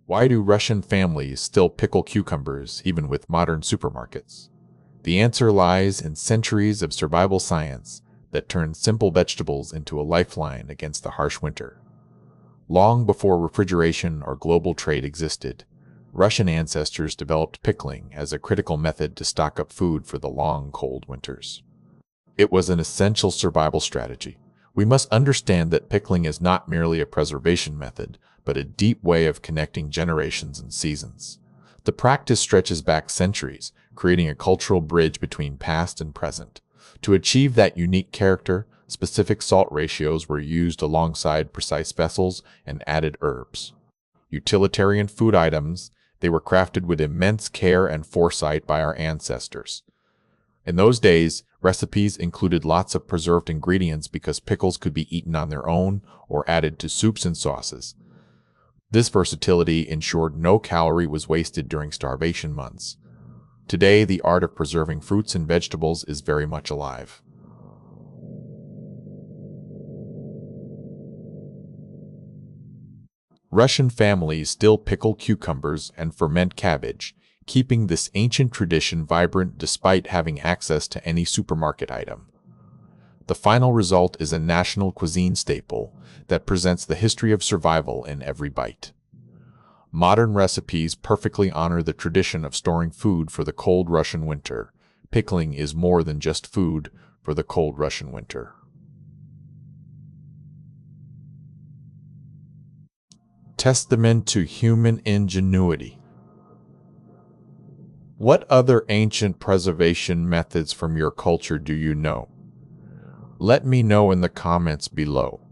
Why do Russian families still pickle cucumbers even with modern supermarkets? The answer lies in centuries of survival science that turned simple vegetables into a lifeline against the harsh winter. Long before refrigeration or global trade existed, Russian ancestors developed pickling as a critical method to stock up food for the long, cold winters. It was an essential survival strategy. We must understand that pickling is not merely a preservation method, but a deep way of connecting generations and seasons. The practice stretches back centuries, creating a cultural bridge between past and present. To achieve that unique character, specific salt ratios were used alongside precise vessels and added herbs. Utilitarian food items, they were crafted with immense care and foresight by our ancestors. In those days, recipes included lots of preserved ingredients because pickles could be eaten on their own or added to soups and sauces. This versatility ensured no calorie was wasted during starvation months. Today, the art of preserving fruits and vegetables is very much alive. Russian families still pickle cucumbers and ferment cabbage, keeping this ancient tradition vibrant despite having access to any supermarket item. The final result is a national cuisine staple that presents the history of survival in every bite. Modern recipes perfectly honor the tradition of storing food for the cold Russian winter. Pickling is more than just food for the cold Russian winter. Testament to human ingenuity. What other ancient preservation methods from your culture do you know? Let me know in the comments below.